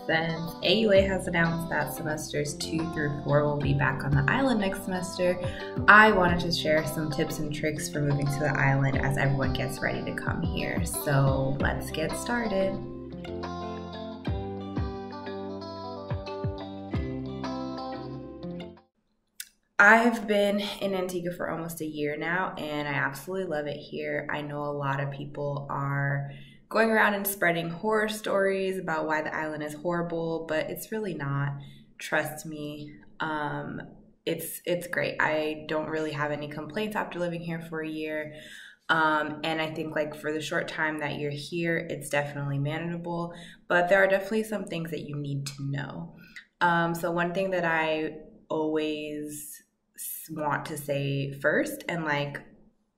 Since AUA has announced that semesters 2 through 4 will be back on the island next semester, I wanted to share some tips and tricks for moving to the island as everyone gets ready to come here. So let's get started. I've been in Antigua for almost a year now, and I absolutely love it here. I know a lot of people are going around and spreading horror stories about why the island is horrible, but it's really not. Trust me. It's great. I don't really have any complaints after living here for a year. And I think like for the short time that you're here, it's definitely manageable, but there are definitely some things that you need to know. So one thing that I always want to say first and like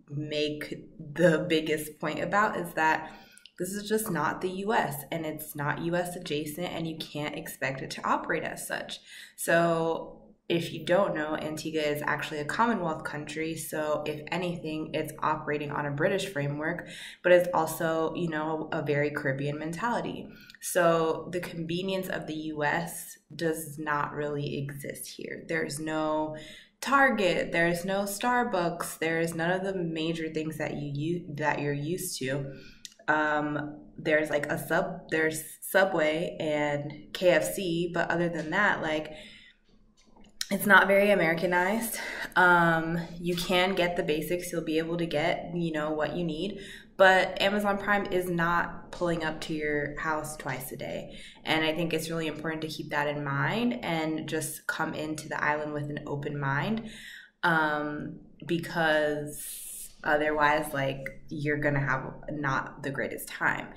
make the biggest point about is that this is just not the US and it's not US adjacent, and you can't expect it to operate as such. So if you don't know, Antigua is actually a Commonwealth country, so if anything, it's operating on a British framework, but it's also, you know, a very Caribbean mentality. So the convenience of the US does not really exist here. There's no Target, there's no Starbucks, there's none of the major things that you're used to. There's like there's Subway and KFC, but other than that, like, it's not very Americanized. You can get the basics. You'll be able to get, you know, what you need. But Amazon Prime is not pulling up to your house twice a day. And I think it's really important to keep that in mind and just come into the island with an open mind. Because otherwise, like, you're going to have not the greatest time.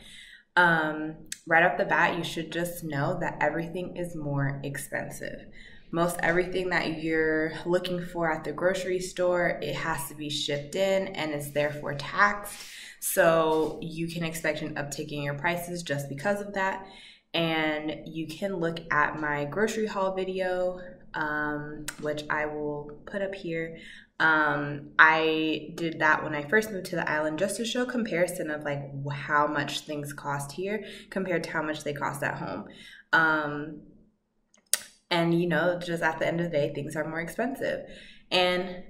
Right off the bat, you should just know that everything is more expensive. Most everything that you're looking for at the grocery store, it has to be shipped in and it's therefore taxed. So you can expect an uptick in your prices just because of that. And you can look at my grocery haul video, which I will put up here. I did that when I first moved to the island just to show comparison of like how much things cost here compared to how much they cost at home. And, you know, just at the end of the day, things are more expensive. And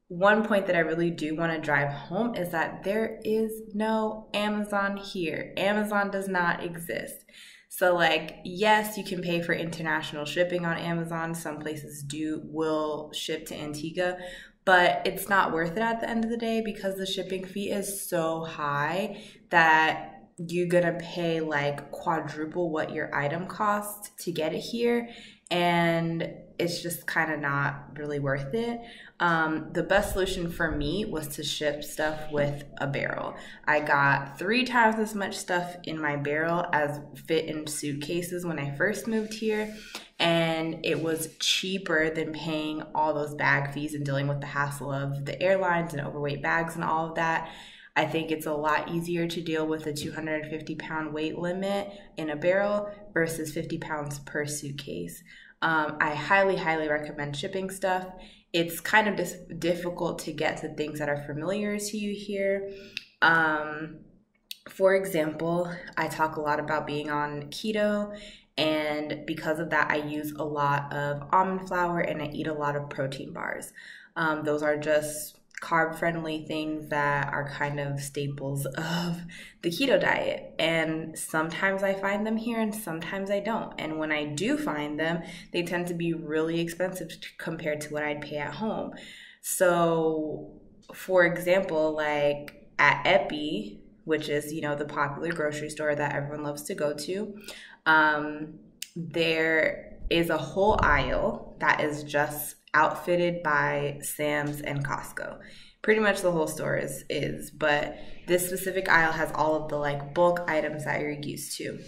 one point that I really do want to drive home is that there is no Amazon here. Amazon does not exist. So, like, yes, you can pay for international shipping on Amazon. Some places will ship to Antigua, but it's not worth it at the end of the day because the shipping fee is so high that you're gonna pay like quadruple what your item costs to get it here, and it's just kind of not really worth it. The best solution for me was to ship stuff with a barrel. I got 3 times as much stuff in my barrel as fit in suitcases when I first moved here, and it was cheaper than paying all those bag fees and dealing with the hassle of the airlines and overweight bags and all of that. I think it's a lot easier to deal with a 250-pound weight limit in a barrel versus 50 pounds per suitcase. I highly, highly recommend shipping stuff. It's kind of difficult to get to things that are familiar to you here. For example, I talk a lot about being on keto, and because of that, I use a lot of almond flour and I eat a lot of protein bars. Those are just carb-friendly things that are kind of staples of the keto diet. And sometimes I find them here and sometimes I don't. And when I do find them, they tend to be really expensive compared to what I'd pay at home. So, for example, like at Epi, which is, you know, the popular grocery store that everyone loves to go to, there is a whole aisle that is just outfitted by Sam's and Costco. Pretty much the whole store is, but this specific aisle has all of the like bulk items that you're used to.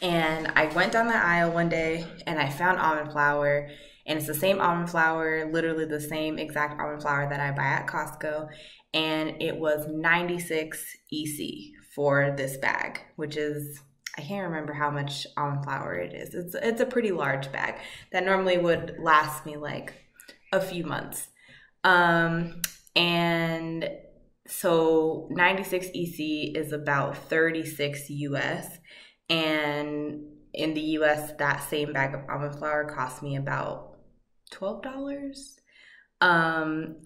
And I went down the aisle one day and I found almond flour, and it's the same almond flour, literally the same exact almond flour that I buy at Costco, and it was 96 EC for this bag, which is, I can't remember how much almond flour it is. It's a pretty large bag that normally would last me like a few months. And so 96 EC is about 36 US, and in the US, that same bag of almond flour cost me about $12.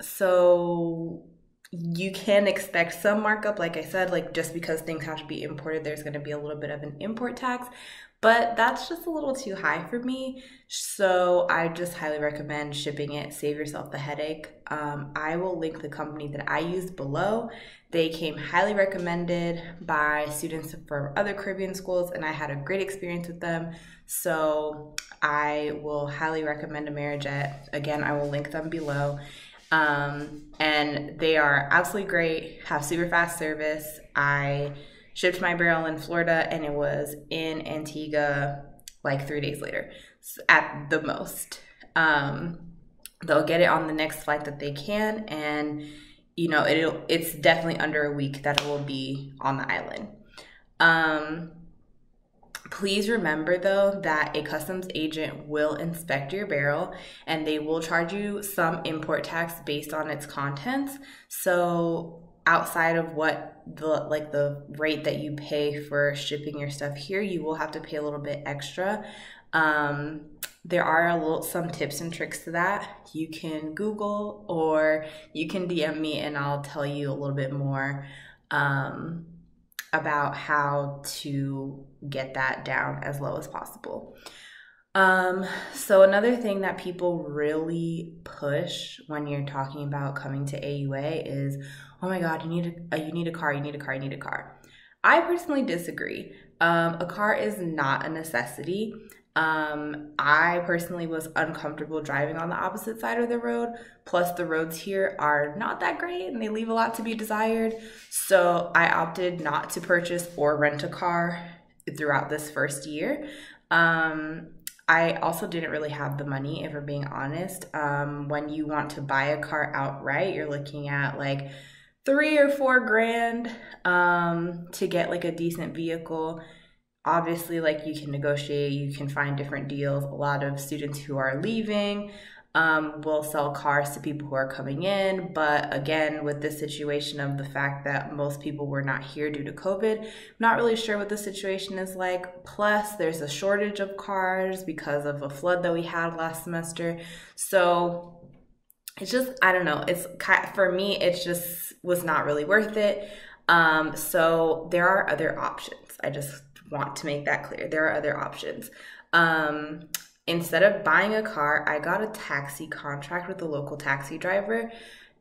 So you can expect some markup, like I said, like just because things have to be imported, there's going to be a little bit of an import tax, but that's just a little too high for me. So I just highly recommend shipping it. Save yourself the headache. I will link the company that I used below. They came highly recommended by students from other Caribbean schools, and I had a great experience with them. So I will highly recommend Amerijet. Again, I will link them below. And they are absolutely great, have super fast service. I shipped my barrel in Florida and it was in Antigua like 3 days later at the most. They'll get it on the next flight that they can, and it's definitely under a week that it will be on the island. Please remember, though, that a customs agent will inspect your barrel and they will charge you some import tax based on its contents. So outside of what the rate that you pay for shipping your stuff here, you will have to pay a little bit extra. There are some tips and tricks to that. You can Google or you can DM me and I'll tell you a little bit more about how to get that down as low as possible. So another thing that people really push when you're talking about coming to AUA is, oh my God, you need a car. I personally disagree. A car is not a necessity. I personally was uncomfortable driving on the opposite side of the road. Plus the roads here are not that great and they leave a lot to be desired. So I opted not to purchase or rent a car throughout this first year. I also didn't really have the money, if we're being honest. When you want to buy a car outright, you're looking at like $3 or $4 grand to get like a decent vehicle. Obviously, like, you can negotiate, you can find different deals. A lot of students who are leaving will sell cars to people who are coming in. But again, with this situation of the fact that most people were not here due to COVID, I'm not really sure what the situation is like. Plus, there's a shortage of cars because of a flood that we had last semester. So it's just, I don't know. For me, it just was not really worth it. So there are other options. I just want to make that clear. There are other options. Instead of buying a car, I got a taxi contract with a local taxi driver,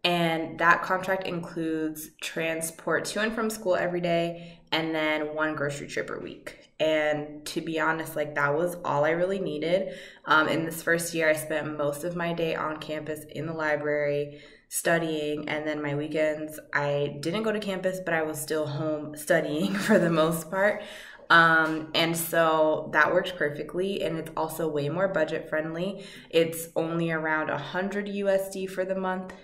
and that contract includes transport to and from school every day and then one grocery trip a week. And to be honest, like, that was all I really needed. In this first year, I spent most of my day on campus in the library studying, and then my weekends I didn't go to campus, but I was still home studying for the most part. And so that worked perfectly, and it's also way more budget friendly. It's only around 100 USD for the month,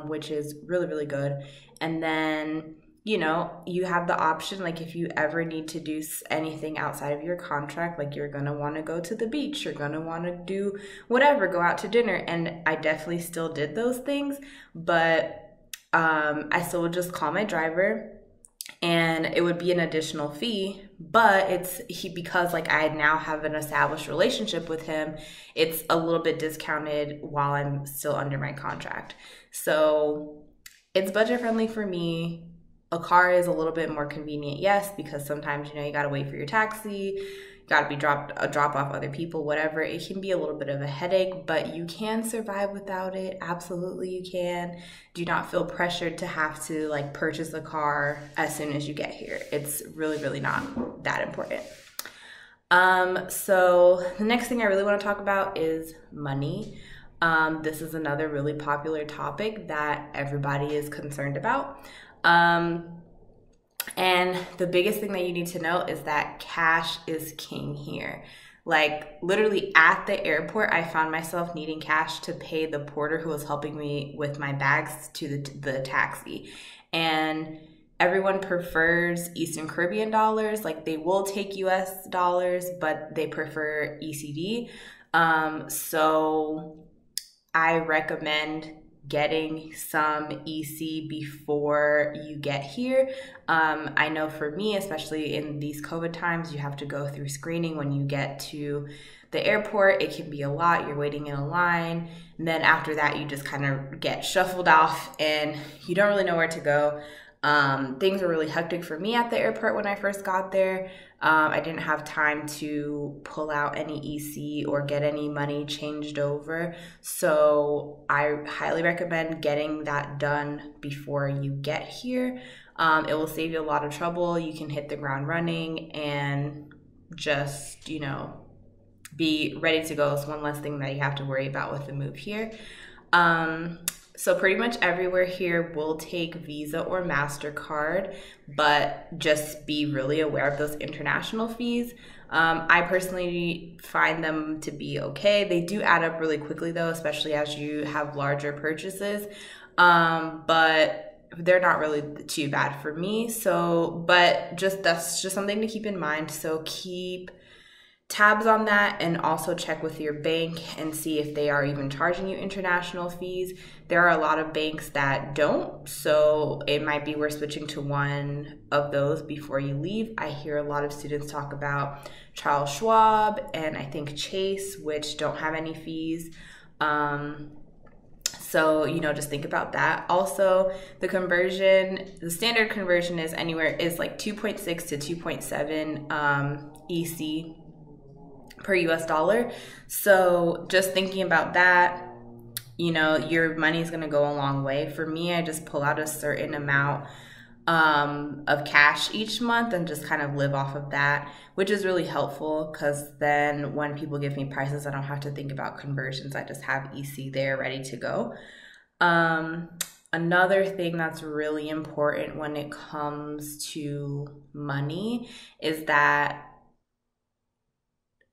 which is really, really good. And then, you have the option, like, if you ever need to do anything outside of your contract, like you're gonna want to go to the beach, you're gonna want to do whatever, go out to dinner. And I definitely still did those things, but I still would just call my driver, and it would be an additional fee, but because like I now have an established relationship with him, it's a little bit discounted while I'm still under my contract. So it's budget friendly for me. A car is a little bit more convenient, yes, because sometimes, you gotta wait for your taxi, gotta be drop off other people, whatever. It can be a little bit of a headache, but you can survive without it. Absolutely you can. Do not feel pressured to have to like purchase a car as soon as you get here. It's really, really not that important. So the next thing I really want to talk about is money. This is another really popular topic that everybody is concerned about. And the biggest thing that you need to know is that cash is king here. Like, literally at the airport, I found myself needing cash to pay the porter who was helping me with my bags to the taxi. And everyone prefers Eastern Caribbean dollars. Like, they will take US dollars, but they prefer ECD. So I recommend getting some EC before you get here. I know for me, especially in these COVID times, you have to go through screening when you get to the airport. It can be a lot. You're waiting in a line. And then after that, you just kind of get shuffled off and you don't really know where to go. Things were really hectic for me at the airport when I first got there. I didn't have time to pull out any EC or get any money changed over. So I highly recommend getting that done before you get here. It will save you a lot of trouble. You can hit the ground running and just, be ready to go. It's one less thing that you have to worry about with the move here. So pretty much everywhere here will take Visa or MasterCard, but just be really aware of those international fees. I personally find them to be okay. They do add up really quickly though, especially as you have larger purchases. But they're not really too bad for me. But that's just something to keep in mind. So keep tabs on that, and also check with your bank and see if they are even charging you international fees. There are a lot of banks that don't, so it might be worth switching to one of those before you leave. I hear a lot of students talk about Charles Schwab and I think Chase, which don't have any fees. So, just think about that. Also, the standard conversion is like 2.6 to 2.7 EC per US dollar. So just thinking about that, your money is going to go a long way. For me, I just pull out a certain amount of cash each month and just kind of live off of that, which is really helpful because then when people give me prices, I don't have to think about conversions. I just have EC there ready to go. Another thing that's really important when it comes to money is that,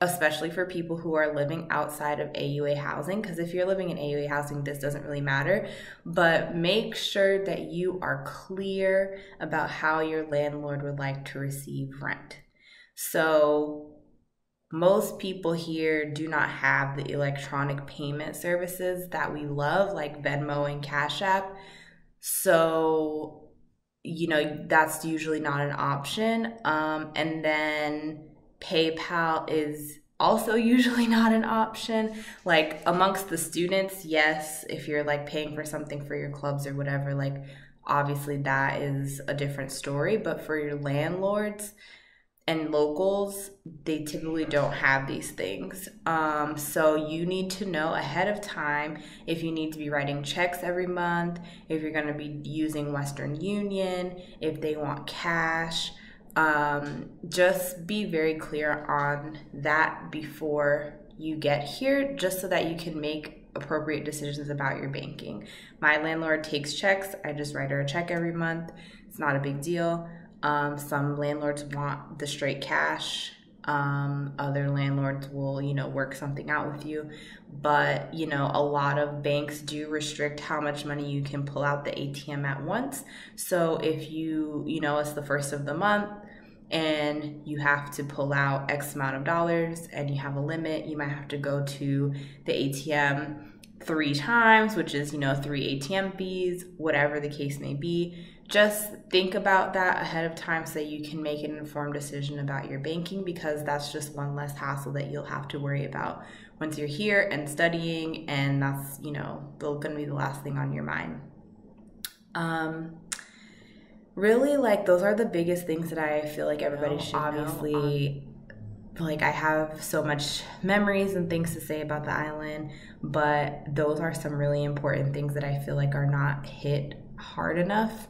especially for people who are living outside of AUA housing, because if you're living in AUA housing, this doesn't really matter, but make sure that you are clear about how your landlord would like to receive rent. So most people here do not have the electronic payment services that we love, like Venmo and Cash App. So, that's usually not an option. And then PayPal is also usually not an option. Like amongst the students, yes, if you're like paying for something for your clubs or whatever, like obviously that is a different story. But for your landlords and locals, they typically don't have these things. So you need to know ahead of time if you need to be writing checks every month, if you're going to be using Western Union, if they want cash. Just be very clear on that before you get here, just so that you can make appropriate decisions about your banking. My landlord takes checks. I just write her a check every month. It's not a big deal. Some landlords want the straight cash. Other landlords will, work something out with you. But, a lot of banks do restrict how much money you can pull out the ATM at once. So if it's the first of the month and you have to pull out X amount of dollars and you have a limit, you might have to go to the ATM 3 times, which is, 3 ATM fees, whatever the case may be. Just think about that ahead of time so you can make an informed decision about your banking, because that's just one less hassle that you'll have to worry about once you're here and studying, and that's, going to be the last thing on your mind. Really, like, those are the biggest things that I feel like everybody should obviously know. Like, I have so much memories and things to say about the island, but those are some really important things that I feel like are not hit hard enough.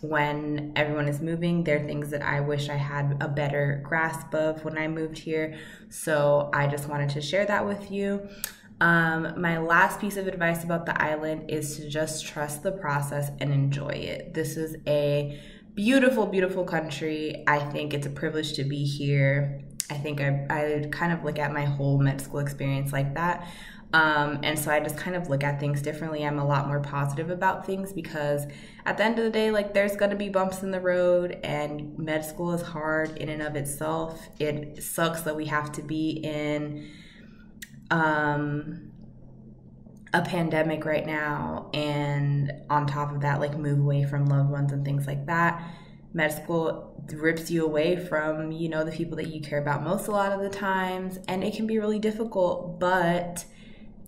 When everyone is moving, there are things that I wish I had a better grasp of when I moved here. So I just wanted to share that with you. My last piece of advice about the island is to just trust the process and enjoy it. This is a beautiful, beautiful country. I think it's a privilege to be here. I think I kind of look at my whole med school experience like that. And so I just kind of look at things differently. I'm a lot more positive about things because at the end of the day, like, there's going to be bumps in the road, and med school is hard in and of itself. It sucks that we have to be in a pandemic right now, and on top of that, like move away from loved ones and things like that. Med school rips you away from, you know, the people that you care about most a lot of the times, and it can be really difficult, but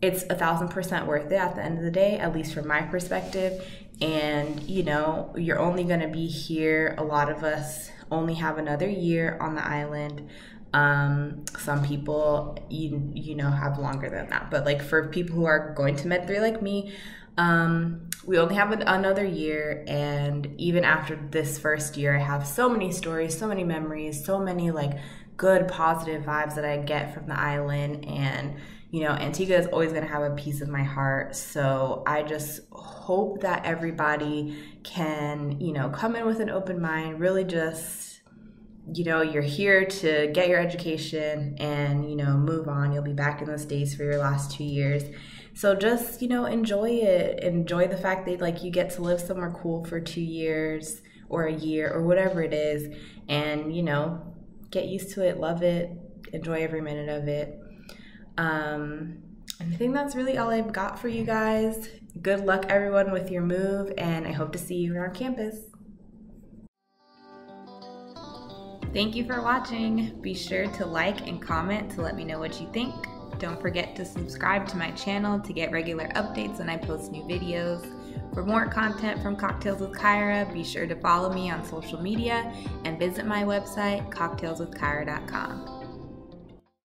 it's 1,000% worth it at the end of the day, at least from my perspective. And, you know, you're only going to be here. A lot of us only have another year on the island. Some people, you know, have longer than that. But like for people who are going to Med 3 like me, we only have another year. And even after this first year, I have so many stories, so many memories, so many like good positive vibes that I get from the island. And you know, Antigua is always going to have a piece of my heart. So I just hope that everybody can, you know, come in with an open mind, really just, you know, you're here to get your education and, you know, move on. You'll be back in the States for your last 2 years. So just, you know, enjoy it. Enjoy the fact that like you get to live somewhere cool for 2 years or a year or whatever it is. And, you know, get used to it, love it, enjoy every minute of it. I think that's really all I've got for you guys. Good luck everyone with your move, and I hope to see you around campus. Thank you for watching. Be sure to like and comment to let me know what you think. Don't forget to subscribe to my channel to get regular updates when I post new videos. For more content from Cocktails with Kyra, be sure to follow me on social media and visit my website, cocktailswithkyra.com.